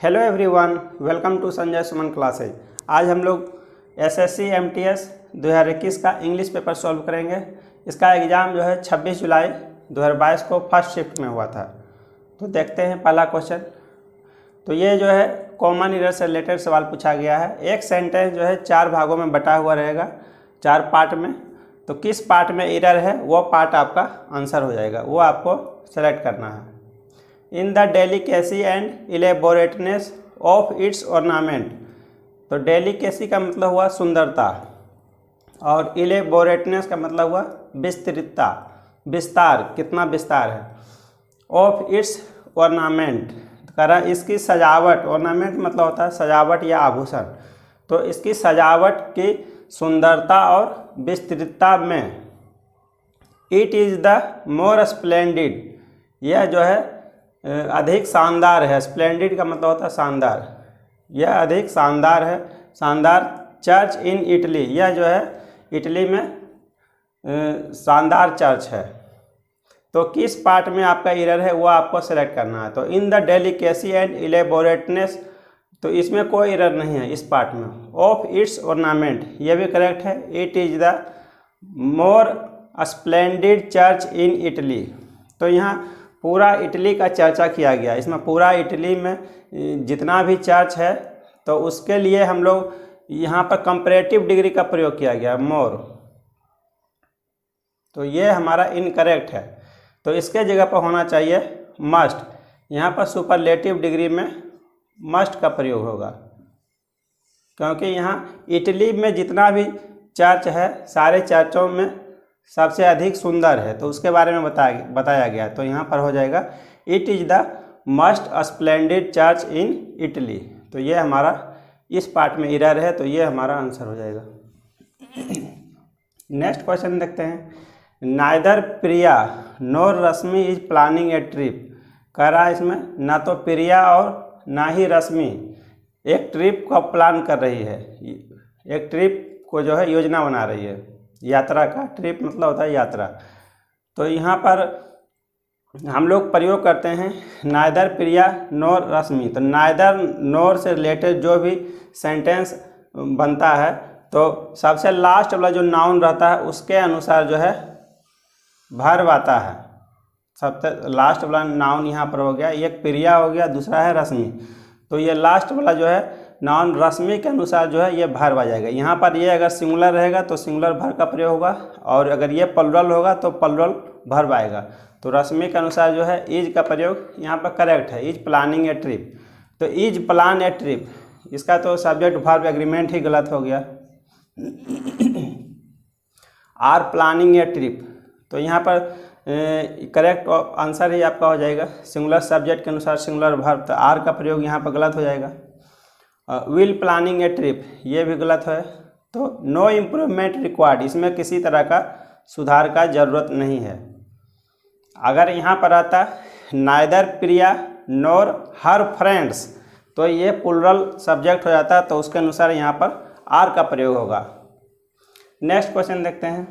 Hello everyone, welcome to Sanjay Suman classes. आज हम लोग एसएससी एमटीएस 2021 का इंग्लिश पेपर सॉल्व करेंगे। इसका एग्ज़ाम जो है 26 जुलाई 2022 को फर्स्ट शिफ्ट में हुआ था। तो देखते हैं पहला क्वेश्चन। तो ये जो है कॉमन एरर से रिलेटेड सवाल पूछा गया है। एक सेंटेंस जो है 4 भागों में बटा हुआ रहेगा, 4 पार्ट में। तो किस पार्ट में एरर है वो पार्ट आपका आंसर हो जाएगा, वो आपको सेलेक्ट करना है। In the delicacy and elaborateness of its ornament. तो डेलिकेसी का मतलब हुआ सुंदरता और इलेबोरेटनेस का मतलब हुआ विस्तृतता, विस्तार, कितना विस्तार है। ऑफ इट्स ऑर्नामेंट कह रहा इसकी सजावट, ऑर्नामेंट मतलब होता है सजावट या आभूषण। तो इसकी सजावट की सुंदरता और विस्तृतता में it is the more splendid, यह जो है अधिक शानदार है। स्प्लेंडिड का मतलब होता है शानदार, यह अधिक शानदार है, शानदार चर्च इन इटली, यह जो है इटली में शानदार चर्च है। तो किस पार्ट में आपका एरर है वो आपको सेलेक्ट करना है। तो इन द डेलिकेसी एंड इलेबोरेटनेस, तो इसमें कोई एरर नहीं है इस पार्ट में। ऑफ इट्स ऑर्नामेंट, यह भी करेक्ट है। It is the more splendid church in Italy, तो यहाँ पूरा इटली का चर्चा किया गया। इसमें पूरा इटली में जितना भी चर्च है तो उसके लिए हम लोग यहाँ पर कंपैरेटिव डिग्री का प्रयोग किया गया, मोर। तो ये हमारा इनकरेक्ट है। तो इसके जगह पर होना चाहिए मस्ट। यहाँ पर सुपरलेटिव डिग्री में मस्ट का प्रयोग होगा, क्योंकि यहाँ इटली में जितना भी चर्च है सारे चर्चों में सबसे अधिक सुंदर है, तो उसके बारे में बताया गया। तो यहाँ पर हो जाएगा it is the must splendid church in Italy. तो ये हमारा इस पार्ट में एरर है, तो ये हमारा आंसर हो जाएगा। नेक्स्ट क्वेश्चन देखते हैं। Neither Priya NOR Rashmi is planning A trip. कह रहा है इसमें ना तो प्रिया और ना ही रश्मि एक ट्रिप का प्लान कर रही है, एक ट्रिप को जो है योजना बना रही है, यात्रा का। ट्रिप मतलब होता है यात्रा। तो यहाँ पर हम लोग प्रयोग करते हैं नाइदर प्रिया नोर रश्मि। तो नाइदर नोर से रिलेटेड जो भी सेंटेंस बनता है तो सबसे लास्ट वाला जो नाउन रहता है उसके अनुसार जो है वर्ब आता है। सबसे लास्ट वाला नाउन यहाँ पर हो गया, एक प्रिया हो गया, दूसरा है रश्मि। तो ये लास्ट वाला जो है नाउन रश्मि के अनुसार जो है ये वर्ब आ जाएगा। यहाँ पर ये अगर सिंगुलर रहेगा तो सिंगुलर वर्ब का प्रयोग होगा, और अगर ये प्लुरल होगा तो प्लुरल वर्ब आएगा। तो रश्मि के अनुसार जो है इज का प्रयोग यहाँ पर करेक्ट है, इज प्लानिंग ए ट्रिप। तो इज प्लान ए ट्रिप, इसका तो सब्जेक्ट वर्ब एग्रीमेंट ही गलत हो गया। आर प्लानिंग ए ट्रिप, तो यहाँ पर करेक्ट आंसर ही आपका हो जाएगा सिंगुलर सब्जेक्ट के अनुसार सिंगुलर वर्ब। तो आर का प्रयोग यहाँ पर गलत हो जाएगा। विल प्लानिंग ए ट्रिप, ये भी गलत है। तो नो इम्प्रूवमेंट रिक्वायर्ड, इसमें किसी तरह का सुधार का ज़रूरत नहीं है। अगर यहाँ पर आता नाइदर प्रिया नोर हर फ्रेंड्स, तो ये प्लुरल सब्जेक्ट हो जाता, तो उसके अनुसार यहाँ पर आर का प्रयोग होगा। नेक्स्ट क्वेश्चन देखते हैं।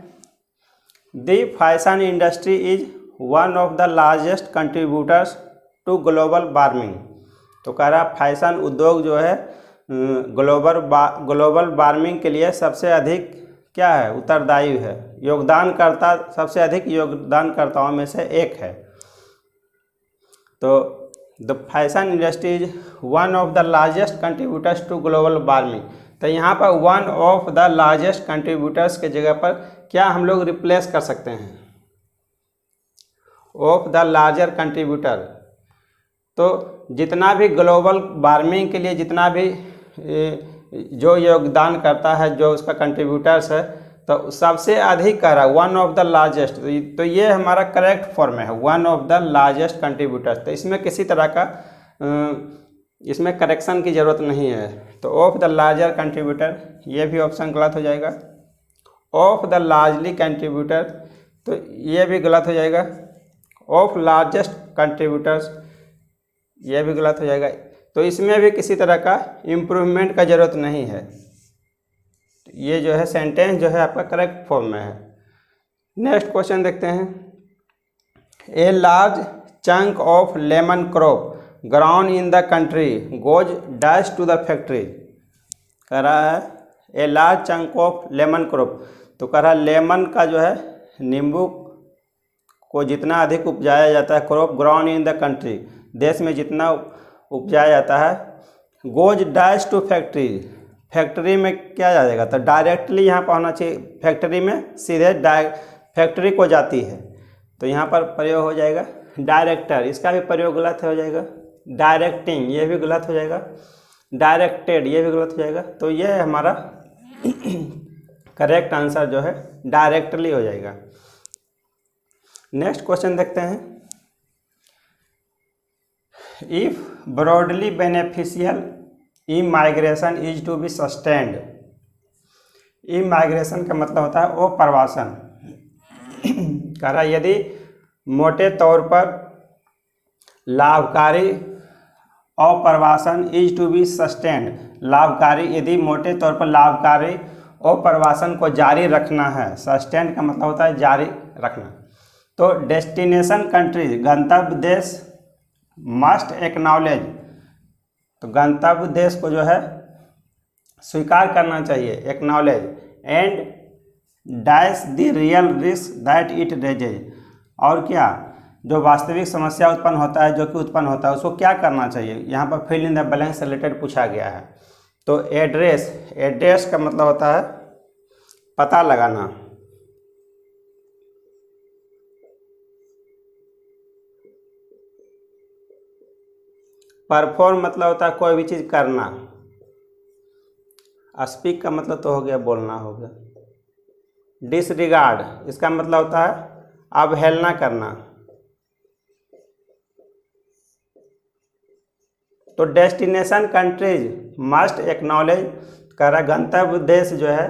The fashion industry is one of the largest contributors to global warming. तो कह रहा फैशन उद्योग जो है ग्लोबल वार्मिंग के लिए सबसे अधिक क्या है, उत्तरदायी है, योगदानकर्ता, सबसे अधिक योगदानकर्ताओं में से एक है। तो the fashion industry is one of the largest contributors to global warming. तो यहाँ पर one of the largest contributors के जगह पर क्या हम लोग रिप्लेस कर सकते हैं, ऑफ द लार्जर कंट्रीब्यूटर। तो जितना भी ग्लोबल वार्मिंग के लिए जितना भी जो योगदान करता है, जो उसका कंट्रीब्यूटर्स है, तो सबसे अधिक कह रहा है वन ऑफ द लार्जेस्ट। तो ये हमारा करेक्ट फॉर्म है, one of the largest contributors. तो इसमें किसी तरह का इसमें करेक्शन की ज़रूरत नहीं है। तो ऑफ द लार्जर कंट्रीब्यूटर, ये भी ऑप्शन गलत हो जाएगा। ऑफ द लार्जली कंट्रीब्यूटर, तो ये भी गलत हो जाएगा। ऑफ लार्जेस्ट कंट्रीब्यूटर्स, ये भी गलत हो जाएगा। तो इसमें भी किसी तरह का इम्प्रूवमेंट का ज़रूरत नहीं है। ये जो है सेंटेंस जो है आपका करेक्ट फॉर्म में है। नेक्स्ट क्वेश्चन देखते हैं। A large chunk of lemon crop ground in the country goes dash to the factory. कह रहा है a large chunk of lemon crop, तो कह रहा है लेमन का जो है नींबू को जितना अधिक उपजाया जाता है, crop ground in the country, देश में जितना उपजाया जाता है, goes dash to factory, factory में क्या जाएगा, तो डायरेक्टली यहाँ पर होना चाहिए, फैक्ट्री में सीधे फैक्ट्री को जाती है, तो यहाँ पर प्रयोग हो जाएगा डायरेक्टर, इसका भी प्रयोग गलत हो जाएगा, डायरेक्टिंग ये भी गलत हो जाएगा, डायरेक्टेड ये भी गलत हो जाएगा, तो ये हमारा करेक्ट आंसर जो है डायरेक्टली हो जाएगा। नेक्स्ट क्वेश्चन देखते हैं। If broadly beneficial immigration is to be sustained, immigration का मतलब होता है अप्रवासन। कह रहा यदि मोटे तौर पर लाभकारी अप्रवासन इज टू बी सस्टेन्ड, लाभकारी यदि मोटे तौर पर लाभकारी अप्रवासन को जारी रखना है, सस्टेन्ड का मतलब होता है जारी रखना, तो डेस्टिनेशन कंट्रीज गंतव्य देश मस्ट एक्नॉलेज, तो गंतव्य देश को जो है स्वीकार करना चाहिए, acknowledge, and dash the real risk that it raises, और क्या जो वास्तविक समस्या उत्पन्न होता है, जो कि उत्पन्न होता है, उसको क्या करना चाहिए, यहाँ पर फिल इन द ब्लैंक से रिलेटेड पूछा गया है। तो एड्रेस, एड्रेस का मतलब होता है पता लगाना, परफॉर्म मतलब होता है कोई भी चीज़ करना, स्पीक का मतलब तो हो गया बोलना हो गया, डिसरिगार्ड इसका मतलब होता है अवहेलना करना, तो डेस्टिनेशन कंट्रीज मस्ट एक्नॉलेज, कह रहा गंतव्य देश जो है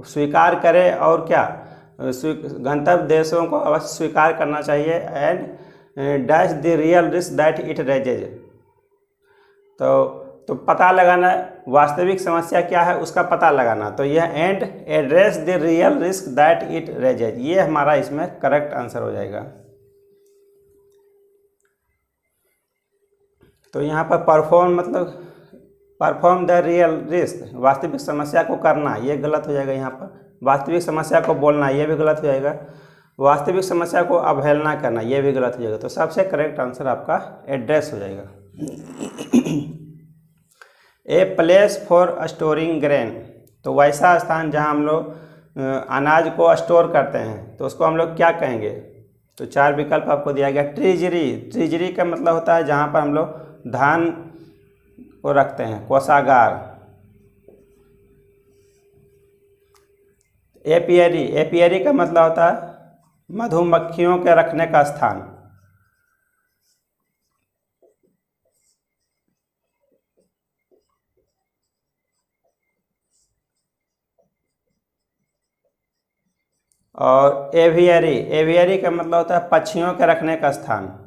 स्वीकार करे, और क्या गंतव्य देशों को अवश्य स्वीकार करना चाहिए, and dash the real risk that it raises, तो पता लगाना वास्तविक समस्या क्या है उसका पता लगाना, तो यह and address the real risk that it raises, ये हमारा इसमें करेक्ट आंसर हो जाएगा। तो यहाँ पर परफॉर्म मतलब परफॉर्म द रियल रिस्क, वास्तविक समस्या को करना, ये गलत हो जाएगा, यहाँ पर वास्तविक समस्या को बोलना ये भी गलत हो जाएगा, वास्तविक समस्या को अवहेलना करना ये भी गलत हो जाएगा, तो सबसे करेक्ट आंसर आपका एड्रेस हो जाएगा। A place for storing grain, तो वैसा स्थान जहाँ हम लोग अनाज को स्टोर करते हैं, तो उसको हम लोग क्या कहेंगे, तो 4 विकल्प आपको दिया गया। ट्रेजरी, ट्रेजरी का मतलब होता है जहाँ पर हम लोग धान को रखते हैं, कोषागार। एपियरी, एपियरी का मतलब होता है मधुमक्खियों के रखने का स्थान। और एवियरी, एवियरी का मतलब होता है पक्षियों के रखने का स्थान।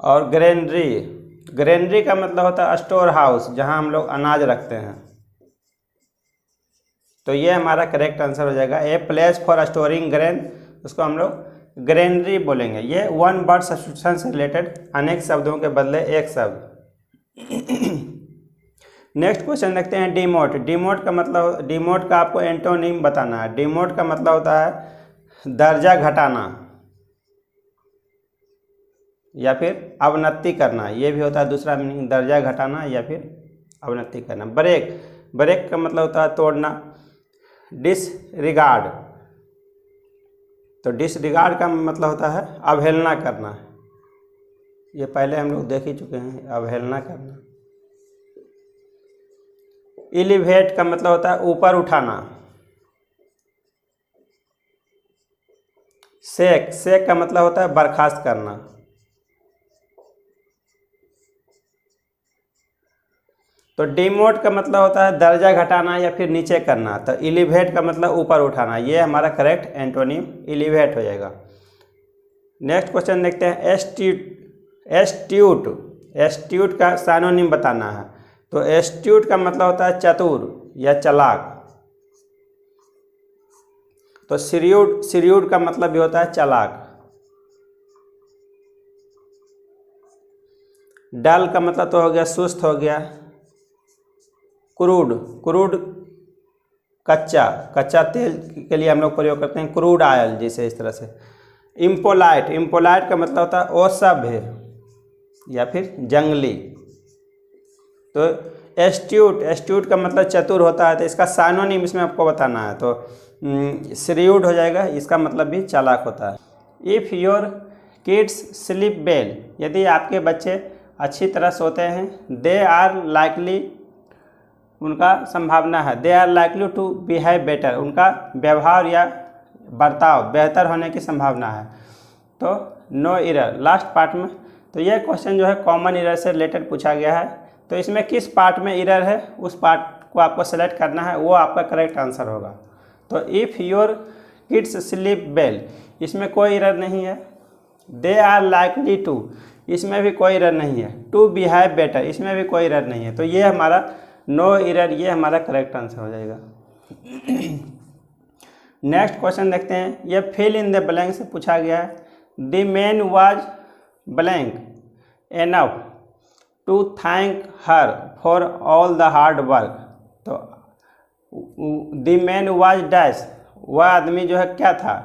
और ग्रेनरी, ग्रेनरी का मतलब होता है स्टोर हाउस, जहां हम लोग अनाज रखते हैं, तो ये हमारा करेक्ट आंसर हो जाएगा। A place for storing grain, उसको हम लोग ग्रेनरी बोलेंगे। ये वन वर्ड सब्स्टिट्यूशन से रिलेटेड अनेक शब्दों के बदले एक शब्द। नेक्स्ट क्वेश्चन देखते हैं डिमोट। डिमोट का मतलब, डिमोट का आपको एंटोनिम बताना है। डिमोट का मतलब होता है दर्जा घटाना या फिर अवनति करना, ये भी होता है दूसरा मीनिंग, दर्जा घटाना या फिर अवनति करना। ब्रेक, ब्रेक का मतलब होता है तोड़ना। डिसरिगार्ड, तो डिसरिगार्ड का मतलब होता है अवहेलना करना, ये पहले हम लोग देख ही चुके हैं, अवहेलना करना। एलिवेट का मतलब होता है ऊपर उठाना। सेक, सेक का मतलब होता है बर्खास्त करना। तो डिमोट का मतलब होता है दर्जा घटाना या फिर नीचे करना, तो एलिवेट का मतलब ऊपर उठाना, ये हमारा करेक्ट एंटोनिम एलिवेट हो जाएगा। नेक्स्ट क्वेश्चन देखते हैं एस्ट्यूट। एस्ट्यूट, एस्ट्यूट का साइनोनिम बताना है। तो एस्ट्यूट का मतलब होता है चतुर, या चालाक। तो श्रीयूड का मतलब भी होता है चालाक। डल का मतलब तो हो गया सुस्त हो गया। क्रूड कच्चा तेल के लिए हम लोग प्रयोग करते हैं, क्रूड ऑयल, जैसे इस तरह से। इम्पोलाइट का मतलब होता है असभ्य या फिर जंगली। तो एस्ट्यूट का मतलब चतुर होता है, तो इसका साइनोनिम इसमें आपको बताना है। तो श्रीयूड हो जाएगा, इसका मतलब भी चालाक होता है। If your kids sleep well, यदि आपके बच्चे अच्छी तरह सोते हैं, दे आर लाइकली, उनका संभावना है, they are likely to behave better, उनका व्यवहार या बर्ताव बेहतर होने की संभावना है। तो नो एरर लास्ट पार्ट में। तो यह क्वेश्चन जो है कॉमन एरर से रिलेटेड पूछा गया है। तो इसमें किस पार्ट में एरर है उस पार्ट को आपको सेलेक्ट करना है, वो आपका करेक्ट आंसर होगा। तो if your kids sleep well, इसमें कोई एरर नहीं है। दे आर लाइकली टू, इसमें भी कोई एरर नहीं है। टू बिहेव बेटर, इसमें भी कोई एरर नहीं है। तो ये हमारा नो एरर, ये हमारा करेक्ट आंसर हो जाएगा। नेक्स्ट क्वेश्चन देखते हैं। ये फिल इन द ब्लैंक से पूछा गया है। The man was blank enough to thank her for all the hard work. तो द मैन वाज डैश, वह आदमी जो है क्या था,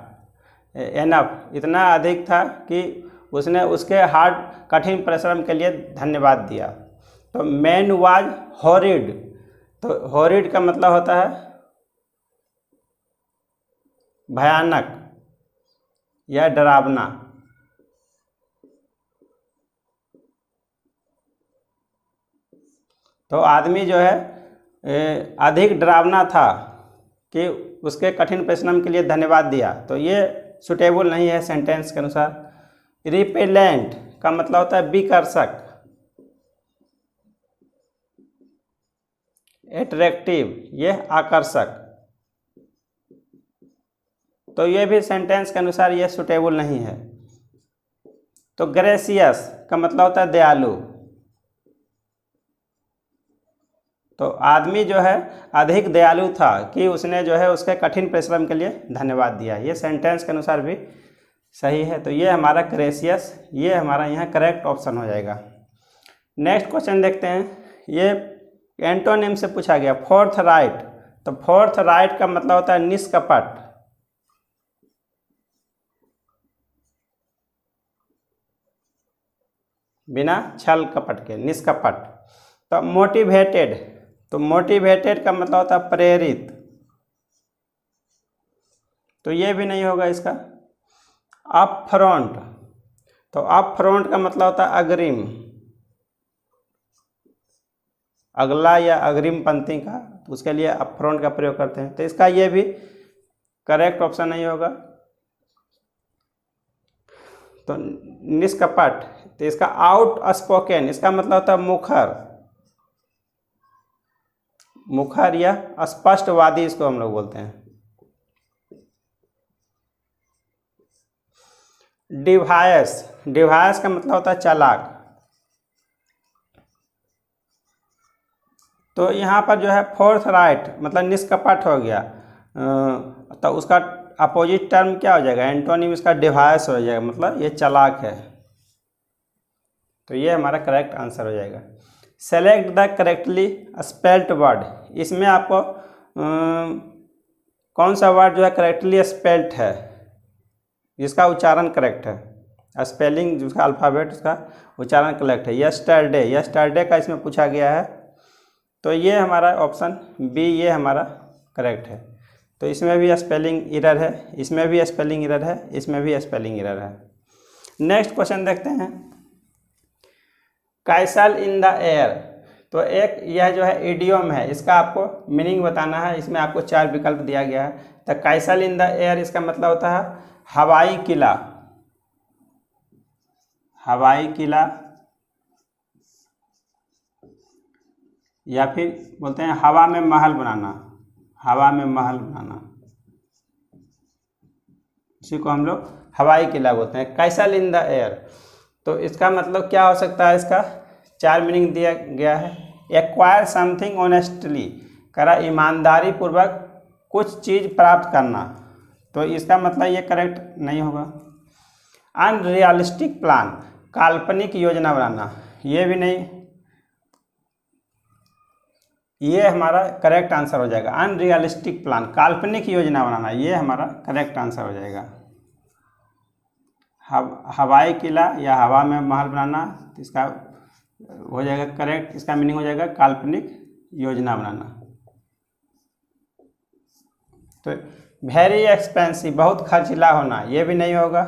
एनफ, इतना अधिक था कि उसने उसके कठिन परिश्रम के लिए धन्यवाद दिया। तो मैन वाज हॉरिड, तो हॉरिड का मतलब होता है भयानक या डरावना। तो आदमी जो है अधिक डरावना था कि उसके कठिन परिश्रम के लिए धन्यवाद दिया। तो ये सुटेबल नहीं है सेंटेंस के अनुसार। रिपेलेंट का मतलब होता है विकर्षक। एट्रैक्टिव, ये आकर्षक। तो ये भी सेंटेंस के अनुसार ये सुटेबल नहीं है। तो ग्रेसियस का मतलब होता है दयालु। तो आदमी जो है अधिक दयालु था कि उसने जो है उसके कठिन परिश्रम के लिए धन्यवाद दिया। ये सेंटेंस के अनुसार भी सही है। तो ये हमारा ग्रेसियस, ये हमारा यहाँ करेक्ट ऑप्शन हो जाएगा। नेक्स्ट क्वेश्चन देखते हैं। ये एंटोनिम से पूछा गया, फोर्थ राइट। तो फोर्थ राइट का मतलब होता है निष्कपट। बिना छल कपट के, निष्कपट। तो मोटिवेटेड, तो मोटिवेटेड का मतलब होता है प्रेरित। तो ये भी नहीं होगा इसका। अप फ्रंट, तो अप फ्रंट का मतलब होता है अग्रिम, अगला या अग्रिम पंक्ति का, तो उसके लिए अप फ्रंट का प्रयोग करते हैं। तो इसका ये भी करेक्ट ऑप्शन नहीं होगा। तो निष्कपट, तो इसका आउट स्पोकन, इसका मतलब होता है मुखर, मुखर या स्पष्टवादी, इसको हम लोग बोलते हैं। डिवायस, डिवायस का मतलब होता है चालाक। तो यहाँ पर जो है फोर्थ राइट मतलब निष्कपट हो गया। तो उसका अपोजिट टर्म क्या हो जाएगा, एंटोनिम इसका डिवायस हो जाएगा, मतलब ये चालाक है। तो ये हमारा करेक्ट आंसर हो जाएगा। Select the correctly spelled word, इसमें आपको कौन सा वर्ड जो है करेक्टली स्पेल्ड है, जिसका उच्चारण करेक्ट है, स्पेलिंग जिसका अल्फ़ाबेट उसका उच्चारण करेक्ट है। यस्टरडे, यस्टरडे का इसमें पूछा गया है। तो ये हमारा ऑप्शन बी, ये हमारा करेक्ट है। तो इसमें भी स्पेलिंग एरर है, इसमें भी स्पेलिंग एरर है, इसमें भी स्पेलिंग एरर है। नेक्स्ट क्वेश्चन देखते हैं। कैसल इन द एयर, तो एक यह जो है इडियम है, इसका आपको मीनिंग बताना है। इसमें आपको 4 विकल्प दिया गया है। तो कैसल इन द एयर इसका मतलब होता है हवाई किला, हवाई किला, या फिर बोलते हैं हवा में महल बनाना, हवा में महल बनाना, इसी को हम लोग हवाई किला बोलते हैं। कैसल इन द एयर, तो इसका मतलब क्या हो सकता है, इसका 4 मीनिंग दिया गया है। एक्वायर समथिंग ऑनेस्टली कह रहा ईमानदारी पूर्वक कुछ चीज़ प्राप्त करना, तो इसका मतलब ये करेक्ट नहीं होगा। अनरियलिस्टिक प्लान, काल्पनिक योजना बनाना, ये भी नहीं, ये हमारा करेक्ट आंसर हो जाएगा। अनरियलिस्टिक प्लान, काल्पनिक योजना बनाना, ये हमारा करेक्ट आंसर हो जाएगा। हवाई किला या हवा में महल बनाना, इसका हो जाएगा करेक्ट, इसका मीनिंग हो जाएगा काल्पनिक योजना बनाना। तो वेरी एक्सपेंसिव, बहुत खर्चीला होना, ये भी नहीं होगा।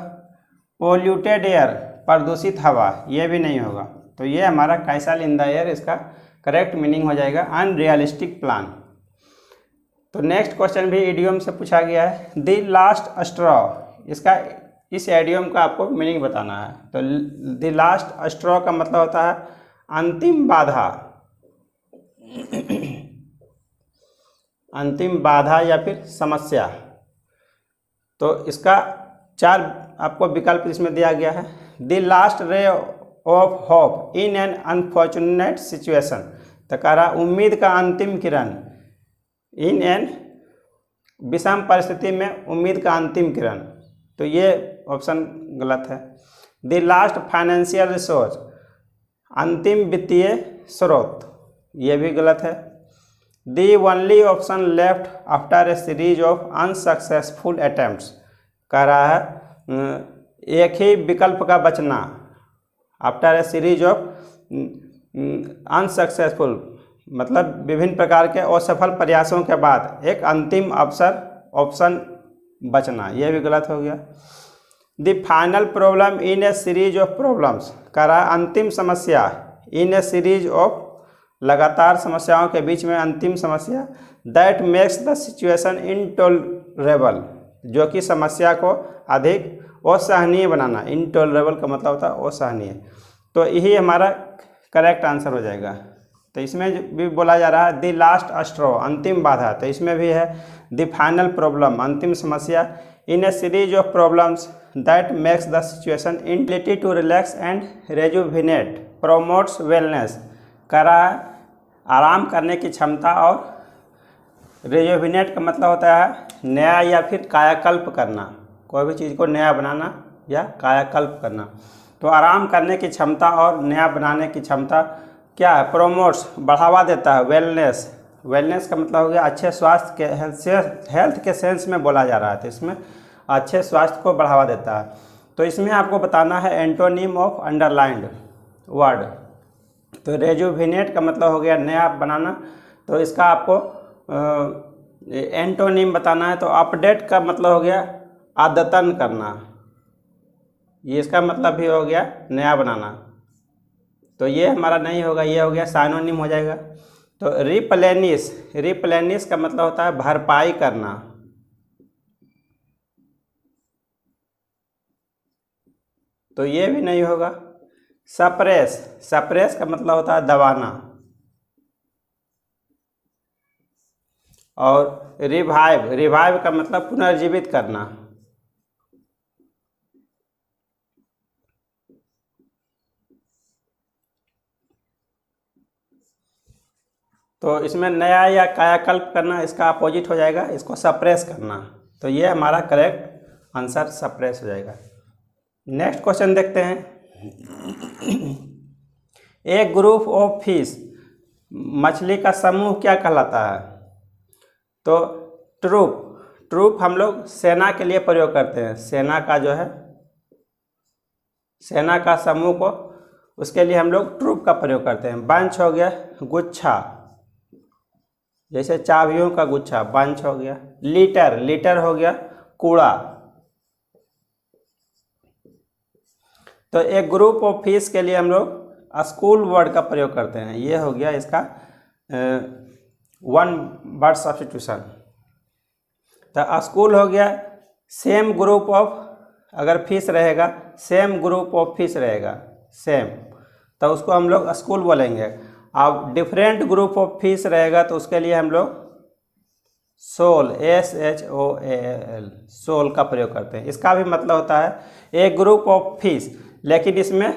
पोल्यूटेड एयर, प्रदूषित हवा, ये भी नहीं होगा। तो ये हमारा कैसल इन द एयर, इसका करेक्ट मीनिंग हो जाएगा अनरियलिस्टिक प्लान। तो नेक्स्ट क्वेश्चन भी इडियम से पूछा गया है। द लास्ट स्ट्रॉ, इसका इस इडियम का आपको मीनिंग बताना है। तो द लास्ट स्ट्रॉ का मतलब होता है अंतिम बाधा, अंतिम बाधा या फिर समस्या। तो इसका 4 आपको विकल्प इसमें दिया गया है। The last ray of hope in an unfortunate situation, तो कह रहा उम्मीद का अंतिम किरण, इन एन विषम परिस्थिति में उम्मीद का अंतिम किरण, तो ये ऑप्शन गलत है। द लास्ट फाइनेंशियल रिसोर्स, अंतिम वित्तीय स्रोत, ये भी गलत है। The only option left after a series of unsuccessful attempts, कह रहा है एक ही विकल्प का बचना, after a series of unsuccessful, मतलब विभिन्न प्रकार के असफल प्रयासों के बाद एक अंतिम ऑप्शन बचना, यह भी गलत हो गया। The final problem in a series of problems, कह रहा है अंतिम समस्या इन ए सीरीज ऑफ, लगातार समस्याओं के बीच में अंतिम समस्या, that makes the situation intolerable, जो कि समस्या को अधिक असहनीय बनाना। इनटॉलरेबल का मतलब होता है असहनीय। तो यही हमारा करेक्ट आंसर हो जाएगा। तो इसमें भी बोला जा रहा है द लास्ट स्ट्रॉ, अंतिम बाधा, तो इसमें भी है द फाइनल प्रॉब्लम, अंतिम समस्या, in a series of problems that makes the situation inability to relax and rejuvenate promotes wellness, कह रहा है आराम करने की क्षमता, और रेजुविनेट का मतलब होता है नया या फिर कायाकल्प करना, कोई भी चीज़ को नया बनाना या कायाकल्प करना। तो आराम करने की क्षमता और नया बनाने की क्षमता क्या है, प्रोमोट्स, बढ़ावा देता है। वेलनेस, वेलनेस का मतलब हो गया अच्छे स्वास्थ्य के, हेल्थ के सेंस में बोला जा रहा है, तो इसमें अच्छे स्वास्थ्य को बढ़ावा देता है। तो इसमें आपको बताना है एंटोनिम ऑफ अंडरलाइंड वर्ड। तो रेजुविनेट का मतलब हो गया नया बनाना, तो इसका आपको एंटोनिम बताना है। तो अपडेट का मतलब हो गया अद्यतन करना, ये इसका मतलब भी हो गया नया बनाना, तो ये हमारा नहीं होगा, ये हो गया साइनोनिम हो जाएगा। तो रिप्लेनिश, रिप्लेनिश का मतलब होता है भरपाई करना, तो ये भी नहीं होगा। सप्रेस, सप्रेस का मतलब होता है दबाना। और रिवाइव, रिवाइव का मतलब पुनर्जीवित करना। तो इसमें नया या कायाकल्प करना, इसका अपोजिट हो जाएगा, इसको सप्रेस करना। तो ये हमारा करेक्ट आंसर सप्रेस हो जाएगा। नेक्स्ट क्वेश्चन देखते हैं। एक ग्रुप ऑफ फिश, मछली का समूह क्या कहलाता है? तो ट्रूप, ट्रूप हम लोग सेना के लिए प्रयोग करते हैं, सेना का जो है, सेना का समूह को, उसके लिए हम लोग ट्रूप का प्रयोग करते हैं। बंच हो गया गुच्छा, जैसे चाबियों का गुच्छा, बंच हो गया। लीटर, लीटर हो गया कूड़ा। तो एक ग्रुप ऑफ फिश के लिए हम लोग स्कूल वर्ड का प्रयोग करते हैं, ये हो गया इसका वन वर्ड सब्स्टिट्यूशन। तो स्कूल हो गया सेम ग्रुप ऑफ, अगर फिश रहेगा सेम ग्रुप ऑफ फिश रहेगा, सेम, तो उसको हम लोग स्कूल बोलेंगे। अब डिफरेंट ग्रुप ऑफ फिश रहेगा तो उसके लिए हम लोग सोल, SHOAL, सोल का प्रयोग करते हैं। इसका भी मतलब होता है एक ग्रुप ऑफ फिश, लेकिन इसमें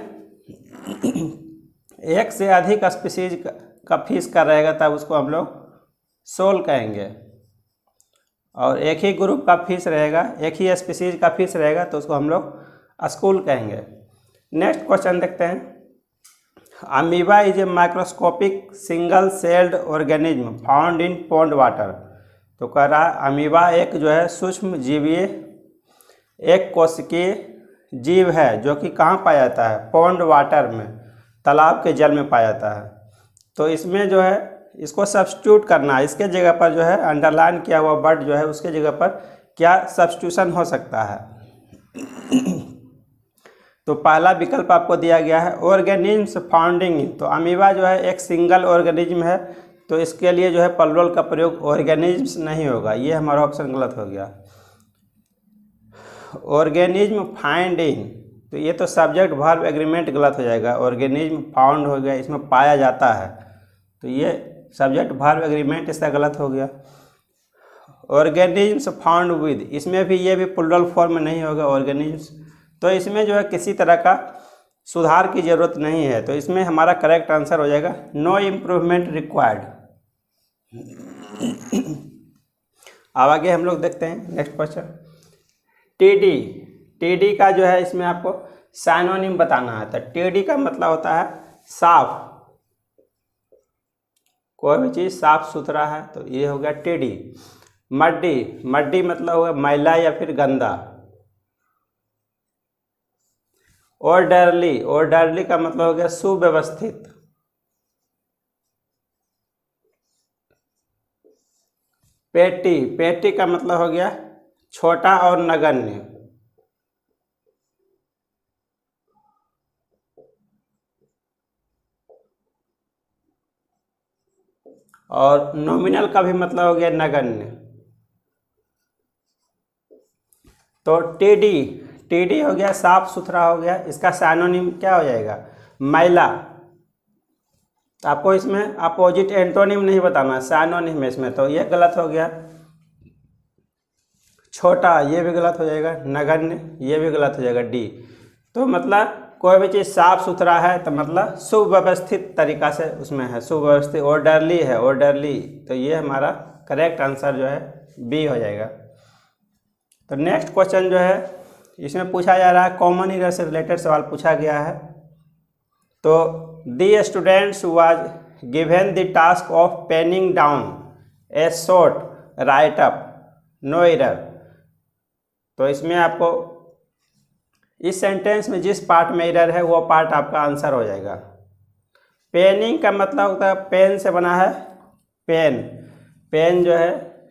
एक से अधिक स्पीसीज का फिश का रहेगा, तब उसको हम लोग सोल कहेंगे, और एक ही ग्रुप का फिश रहेगा, एक ही स्पीसीज का फिश रहेगा तो उसको हम लोग स्कूल कहेंगे। नेक्स्ट क्वेश्चन देखते हैं। Amoeba is a microscopic single celled organism found in pond water. तो कह रहा है अमीबा एक जो है सूक्ष्म जीवीय एक कोशिकीय जीव है जो कि कहाँ पाया जाता है, पॉन्ड वाटर में, तालाब के जल में पाया जाता है। तो इसमें जो है इसको सब्स्टिट्यूट करना है, इसके जगह पर जो है अंडरलाइन किया हुआ वर्ड जो है उसके जगह पर क्या सब्स्टिट्यूशन हो सकता है। तो पहला विकल्प आपको दिया गया है ऑर्गेनिज्म्स फाउंडिंग। तो अमीबा जो है एक सिंगल ऑर्गेनिज्म है, तो इसके लिए जो है प्लूरल का प्रयोग ऑर्गेनिज्म्स नहीं होगा, ये हमारा ऑप्शन गलत हो गया। ऑर्गेनिज्म फाइंड इन, तो ये तो सब्जेक्ट वर्ब एग्रीमेंट गलत हो जाएगा। ऑर्गेनिज्म फाउंड हो गया, इसमें पाया जाता है, तो ये सब्जेक्ट वर्ब एग्रीमेंट इसका गलत हो गया। ऑर्गेनिज्म्स फाउंड विद, इसमें भी ये भी प्लूरल फॉर्म में नहीं होगा ऑर्गेनिज्म्स, तो इसमें जो है किसी तरह का सुधार की ज़रूरत नहीं है, तो इसमें हमारा करेक्ट आंसर हो जाएगा नो इम्प्रूवमेंट रिक्वायर्ड। अब आगे हम लोग देखते हैं नेक्स्ट क्वेश्चन। टीडी, टीडी का जो है इसमें आपको साइनोनिम बताना है। तो टीडी का मतलब होता है साफ, कोई भी चीज़ साफ सुथरा है, तो ये हो गया टीडी। मड्डी, मड्डी मतलब होगा मैला या फिर गंदा। ऑर्डरली, ऑर्डरली का मतलब हो गया सुव्यवस्थित। पेटी, पेटी का मतलब हो गया छोटा और नगण्य। और नॉमिनल का भी मतलब हो गया नगण्य। तो टीडी, टीडी हो गया साफ सुथरा हो गया, इसका साइनोनिम क्या हो जाएगा, मैला। तो आपको इसमें अपोजिट एंटोनिम नहीं बताना, साइनोनिम है इसमें, तो ये गलत हो गया। छोटा, ये भी गलत हो जाएगा। नगण्य, ये भी गलत हो जाएगा डी। तो मतलब कोई भी चीज़ साफ सुथरा है तो मतलब सुव्यवस्थित तरीका से उसमें है, सुव्यवस्थित। ऑर्डरली है, ऑर्डरली, तो ये हमारा करेक्ट आंसर जो है बी हो जाएगा। तो नेक्स्ट क्वेश्चन जो है इसमें पूछा जा रहा है, कॉमन ईरर से रिलेटेड सवाल पूछा गया है। तो the students was given the task of penning down a short write up no error. तो इसमें आपको इस सेंटेंस में जिस पार्ट में एरर है वो पार्ट आपका आंसर हो जाएगा। पेनिंग का मतलब होता है पेन से बना है पेन, पेन जो है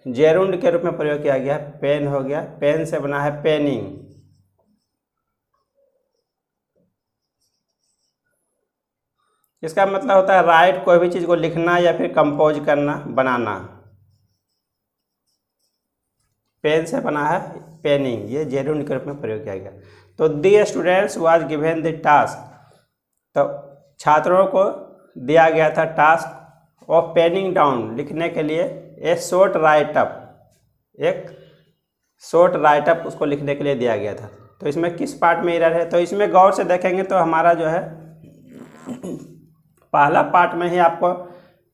जेरुंड के रूप में प्रयोग किया गया है, पेन हो गया, पेन से बना है पेनिंग। इसका मतलब होता है राइट, कोई भी चीज़ को लिखना या फिर कंपोज करना, बनाना। पेन से बना है पेनिंग, ये जेरुंड के रूप में प्रयोग किया गया। तो the students was given the task, तो छात्रों को दिया गया था टास्क ऑफ पेनिंग डाउन, लिखने के लिए ए शॉर्ट राइट अप, एक शॉर्ट राइट अप उसको लिखने के लिए दिया गया था। तो इसमें किस पार्ट में एरर है, तो इसमें गौर से देखेंगे तो हमारा जो है पहला पार्ट में ही आपको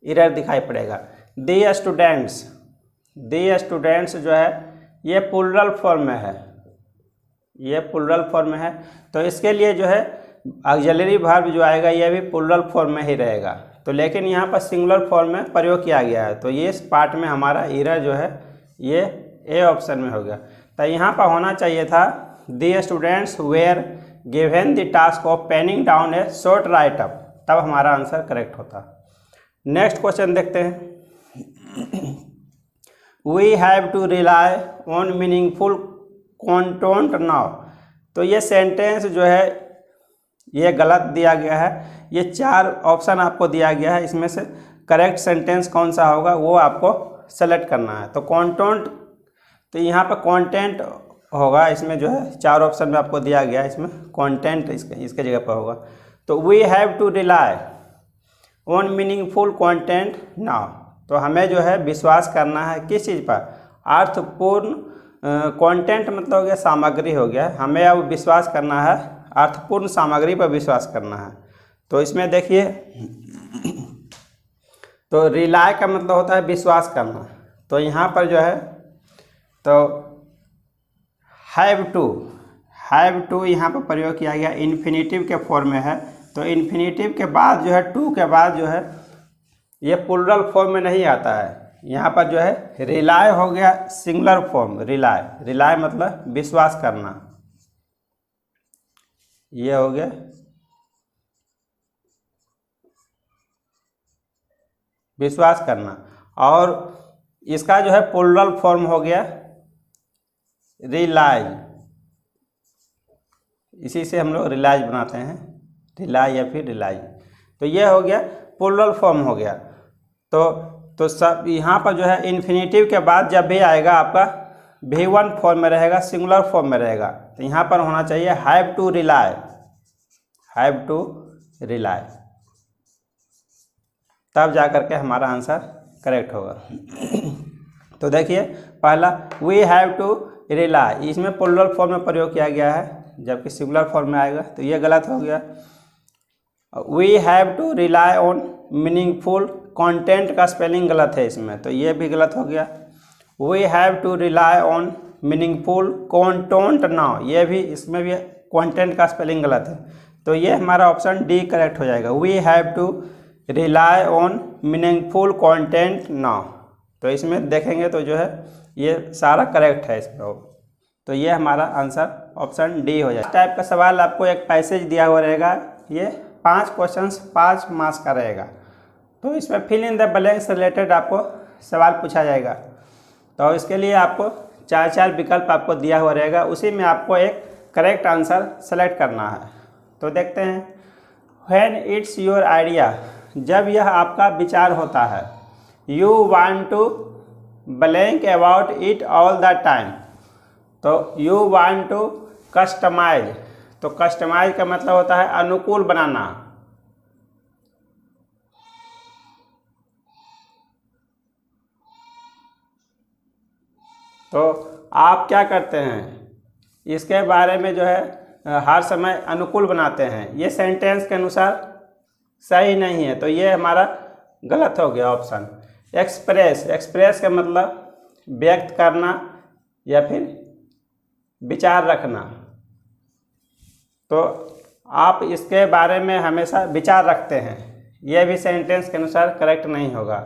एरर दिखाई पड़ेगा। द स्टूडेंट्स, द स्टूडेंट्स जो है ये प्लूरल फॉर्म में है, ये प्लूरल फॉर्म में है, तो इसके लिए जो है ऑक्सिलरी वर्ब जो आएगा ये भी प्लूरल फॉर्म में ही रहेगा। तो लेकिन यहाँ पर सिंगुलर फॉर्म में प्रयोग किया गया है, तो ये इस पार्ट में हमारा एरर जो है ये ए ऑप्शन में हो गया। तो यहाँ पर होना चाहिए था the students were given the task of penning down a short write up, तब हमारा आंसर करेक्ट होता। नेक्स्ट क्वेश्चन देखते हैं। We have to rely on meaningful content now. तो ये सेंटेंस जो है ये गलत दिया गया है, ये 4 ऑप्शन आपको दिया गया है, इसमें से करेक्ट सेंटेंस कौन सा होगा वो आपको सेलेक्ट करना है। तो कंटेंट, तो यहाँ पर कंटेंट होगा, इसमें जो है 4 ऑप्शन में आपको दिया गया है, इसमें कंटेंट इसके जगह पर होगा। तो we have to rely on meaningful content now, तो हमें जो है विश्वास करना है किस चीज़ पर, अर्थपूर्ण कंटेंट मतलब हो गया सामग्री हो गया, हमें अब विश्वास करना है अर्थपूर्ण सामग्री पर विश्वास करना है। तो इसमें देखिए तो रिलाय का मतलब होता है विश्वास करना। तो यहाँ पर जो है तो हैव टू यहाँ पर प्रयोग किया गया, इन्फिनेटिव के फॉर्म में है। तो इन्फिनेटिव के बाद जो है टू के बाद जो है ये प्लूरल फॉर्म में नहीं आता है। यहाँ पर जो है रिलाय हो गया सिंगुलर फॉर्म, रिलाय मतलब विश्वास करना, ये हो गया विश्वास करना। और इसका जो है प्लूरल फॉर्म हो गया रिलाय, इसी से हम लोग रिलाइज बनाते हैं, रिलाय या फिर रिलाइज। तो ये हो गया प्लूरल फॉर्म हो गया। तो सब यहाँ पर जो है इन्फिनेटिव के बाद जब भी आएगा आपका V1 फॉर्म में रहेगा, सिंगुलर फॉर्म में रहेगा। तो यहाँ पर होना चाहिए हैव टू रिलाय, तब जा करके हमारा आंसर करेक्ट होगा। तो देखिए पहला वी हैव टू रिलाय, इसमें प्लूरल फॉर्म में प्रयोग किया गया है, जबकि सिंगुलर फॉर्म में आएगा तो ये गलत हो गया। We have to rely on meaningful content का स्पेलिंग गलत है इसमें, तो ये भी गलत हो गया। We have to rely on meaningful content now, ये भी इसमें भी कंटेंट का स्पेलिंग गलत है, तो ये हमारा ऑप्शन डी करेक्ट हो जाएगा। We have to rely on meaningful content now, तो इसमें देखेंगे तो जो है ये सारा करेक्ट है इसमें, तो ये हमारा आंसर ऑप्शन डी हो जाएगा। इस टाइप का सवाल आपको एक पैसेज दिया हुआ रहेगा, ये 5 क्वेश्चंस 5 मार्क्स का रहेगा। तो इसमें फिल इन द ब्लैंक से रिलेटेड आपको सवाल पूछा जाएगा। तो इसके लिए आपको 4 विकल्प आपको दिया हुआ रहेगा, उसी में आपको एक करेक्ट आंसर सेलेक्ट करना है। तो देखते हैं, व्हेन इट्स योर आइडिया, जब यह आपका विचार होता है। You want to blank about it all the time, तो यू वांट टू कस्टमाइज, तो कस्टमाइज का मतलब होता है अनुकूल बनाना। तो आप क्या करते हैं, इसके बारे में जो है हर समय अनुकूल बनाते हैं, ये सेंटेंस के अनुसार सही नहीं है, तो ये हमारा गलत हो गया ऑप्शन। एक्सप्रेस का मतलब व्यक्त करना या फिर विचार रखना, तो आप इसके बारे में हमेशा विचार रखते हैं, यह भी सेंटेंस के अनुसार करेक्ट नहीं होगा।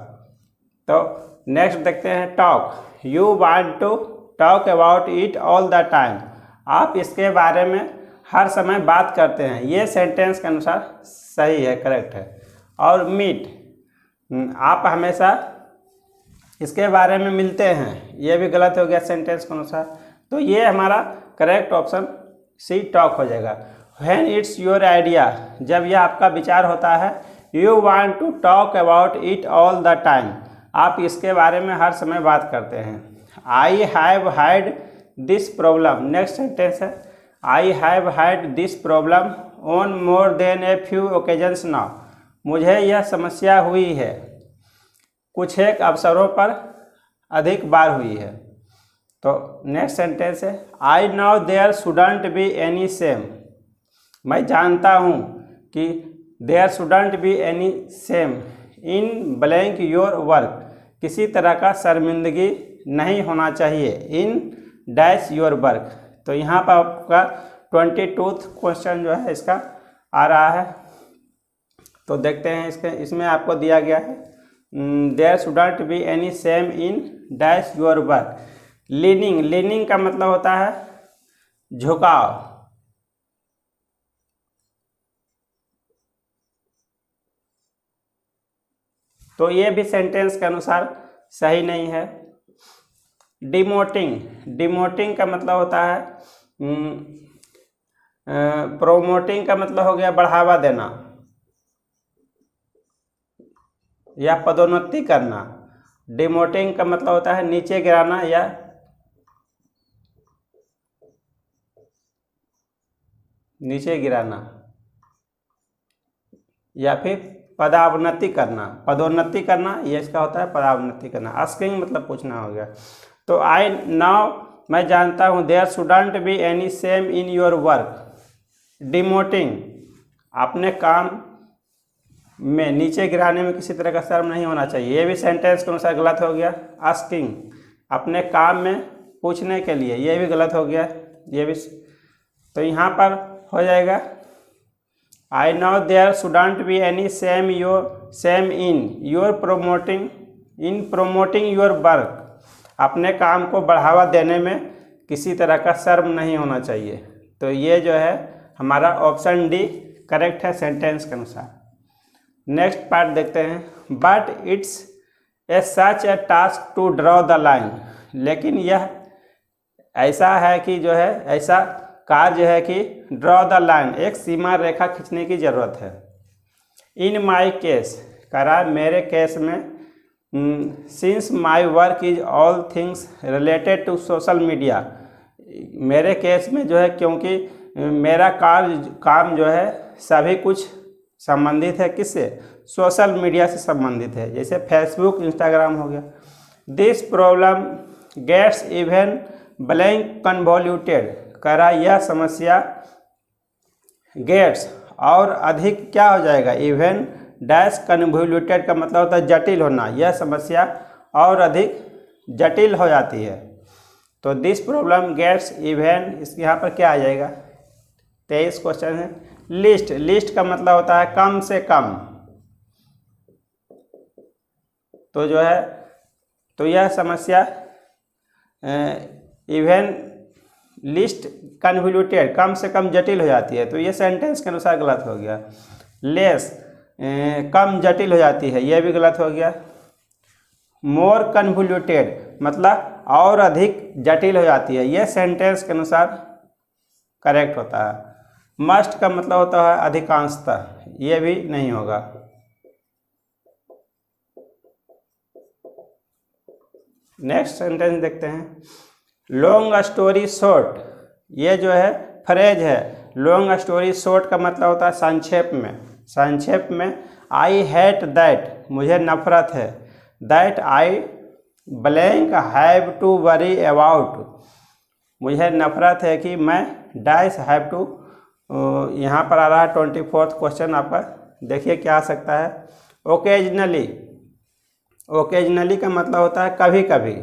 तो नेक्स्ट देखते हैं, talk, you want to talk about it all the time, आप इसके बारे में हर समय बात करते हैं, ये सेंटेंस के अनुसार सही है, करेक्ट है। और मीट, आप हमेशा इसके बारे में मिलते हैं, ये भी गलत हो गया सेंटेंस के अनुसार, तो ये हमारा करेक्ट ऑप्शन सी टॉक हो जाएगा। व्हेन इट्स योर आइडिया, जब यह आपका विचार होता है। You want to talk about it all the time, आप इसके बारे में हर समय बात करते हैं। I have had this problem, next sentence है, I have had this problem on more than a few occasions now, मुझे यह समस्या हुई है कुछ एक अवसरों पर अधिक बार हुई है। तो नेक्स्ट सेंटेंस है, I know there shouldn't be any shame, मैं जानता हूँ कि there shouldn't be any same in blank your work, किसी तरह का शर्मिंदगी नहीं होना चाहिए इन डैश योर वर्क। तो यहाँ पर आपका 22 क्वेश्चन जो है इसका आ रहा है। तो देखते हैं इसमें आपको दिया गया है, there shouldn't be any same in dash your work. Leaning का मतलब होता है झुकाव, तो ये भी सेंटेंस के अनुसार सही नहीं है। डिमोटिंग का मतलब होता है प्रोमोटिंग का मतलब हो गया बढ़ावा देना या पदोन्नति करना। डिमोटिंग का मतलब होता है नीचे गिराना या फिर पदोन्नति करना, ये इसका होता है पदोन्नति करना। आस्किंग मतलब पूछना हो गया। तो आई नाउ, मैं जानता हूँ, there shouldn't be any same in your work. Demoting, अपने काम में नीचे गिराने में किसी तरह का शर्म नहीं होना चाहिए, ये भी सेंटेंस के अनुसार गलत हो गया। आस्किंग, अपने काम में पूछने के लिए, ये भी गलत हो गया, ये भी। तो यहाँ पर हो जाएगा I know there shouldn't be any same in promoting your work. अपने काम को बढ़ावा देने में किसी तरह का शर्म नहीं होना चाहिए। तो ये जो है हमारा ऑप्शन डी करेक्ट है सेंटेंस के अनुसार। नेक्स्ट पार्ट देखते हैं, but it's such a task to draw the line. लेकिन यह ऐसा है कि जो है ऐसा कार्य है कि ड्रॉ द लाइन, एक सीमा रेखा खींचने की ज़रूरत है। इन माई केस, करा मेरे केस में, since my work is all things related to social media. मेरे केस में जो है क्योंकि मेरा काम जो है सभी कुछ संबंधित है किससे, सोशल मीडिया से संबंधित है, जैसे फेसबुक इंस्टाग्राम हो गया। This problem gets even blank convoluted, करा यह समस्या गेट्स और अधिक क्या हो जाएगा, इवन डैश कन्वोल्यूटेड का मतलब होता है जटिल होना, यह समस्या और अधिक जटिल हो जाती है। तो दिस प्रॉब्लम गेट्स इवन, इसके यहाँ पर क्या आ जाएगा, 23 क्वेश्चन है। लिस्ट, लिस्ट का मतलब होता है कम से कम। तो जो है तो यह समस्या इवन लिस्ट कन्वोल्यूटेड, कम से कम जटिल हो जाती है। तो ये सेंटेंस के अनुसार गलत हो गया। लेस, कम जटिल हो जाती है, यह भी गलत हो गया। मोर कन्वोल्यूटेड मतलब और अधिक जटिल हो जाती है, यह सेंटेंस के अनुसार करेक्ट होता है। मस्ट का मतलब होता है अधिकांशतः, यह भी नहीं होगा। नेक्स्ट सेंटेंस देखते हैं, लॉन्ग स्टोरी शॉर्ट, ये जो है फ्रेज है। लॉन्ग स्टोरी शॉर्ट का मतलब होता है संक्षेप में। संक्षेप में आई हेट दैट, मुझे नफरत है। That I blank have to worry about, मुझे नफरत है कि मैं डैश हैव टू, यहाँ पर आ रहा है 24वां क्वेश्चन आपका, देखिए क्या आ सकता है। ओकेजनली, ओकेजनली का मतलब होता है कभी कभी।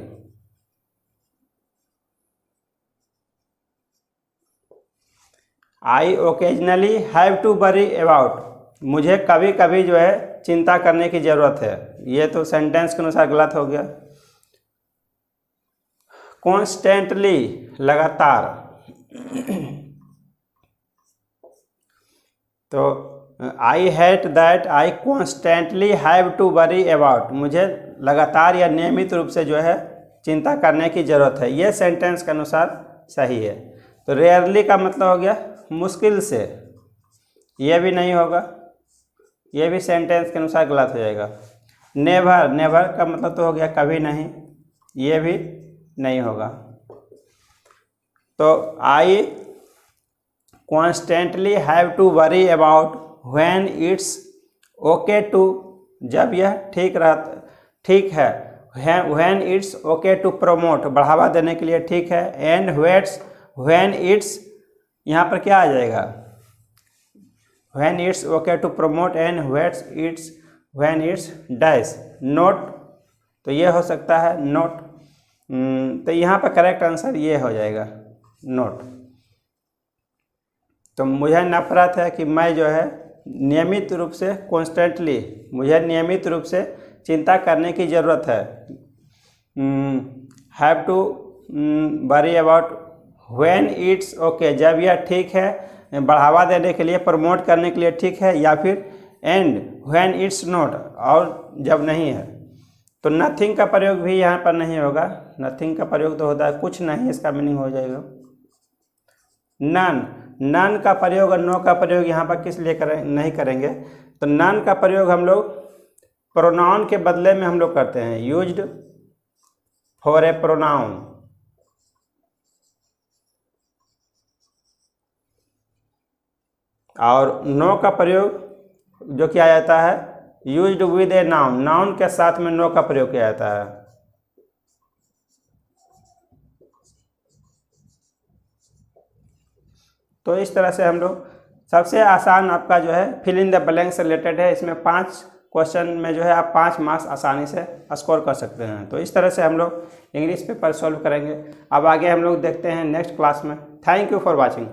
I occasionally have to worry about, मुझे कभी कभी जो है चिंता करने की ज़रूरत है, ये तो सेंटेंस के अनुसार गलत हो गया। कॉन्स्टेंटली लगातार, तो I hate that I constantly have to worry about, मुझे लगातार या नियमित रूप से जो है चिंता करने की ज़रूरत है, ये सेंटेंस के अनुसार सही है। तो रेयरली का मतलब हो गया मुश्किल से, ये भी नहीं होगा, ये भी सेंटेंस के अनुसार गलत हो जाएगा। नेवर, नेवर का मतलब तो हो गया कभी नहीं, ये भी नहीं होगा। तो I constantly have to worry about when it's okay to, जब यह ठीक है। When it's okay to promote, बढ़ावा देने के लिए ठीक है। एंड व्हेन इट्स, यहाँ पर क्या आ जाएगा, when it's okay to promote and when it's dash not, तो ये हो सकता है नॉट। तो यहाँ पर करेक्ट आंसर ये हो जाएगा नॉट। तो मुझे नफरत है कि मैं जो है नियमित रूप से, कॉन्स्टेंटली, मुझे नियमित रूप से चिंता करने की ज़रूरत है। Have to worry about when it's okay, जब यह ठीक है, बढ़ावा देने के लिए, प्रमोट करने के लिए ठीक है, या फिर एंड व्हेन इट्स नॉट, और जब नहीं है। तो नथिंग का प्रयोग भी यहाँ पर नहीं होगा। नथिंग का प्रयोग तो होता है कुछ नहीं, इसका मीनिंग हो जाएगा नन। नन का प्रयोग और नो का प्रयोग यहाँ पर किस लिए नहीं करेंगे, तो नन का प्रयोग हम लोग प्रोनाउन के बदले में हम लोग करते हैं, यूज्ड फॉर ए प्रोनाउन। और नो का प्रयोग जो किया जाता है used with a noun, noun के साथ में नो का प्रयोग किया जाता है। तो इस तरह से हम लोग सबसे आसान आपका जो है फिल इन द ब्लैंक से रिलेटेड है। इसमें 5 क्वेश्चन में जो है आप 5 मार्क्स आसानी से स्कोर कर सकते हैं। तो इस तरह से हम लोग इंग्लिश पेपर सॉल्व करेंगे। अब आगे हम लोग देखते हैं नेक्स्ट क्लास में। Thank you for watching.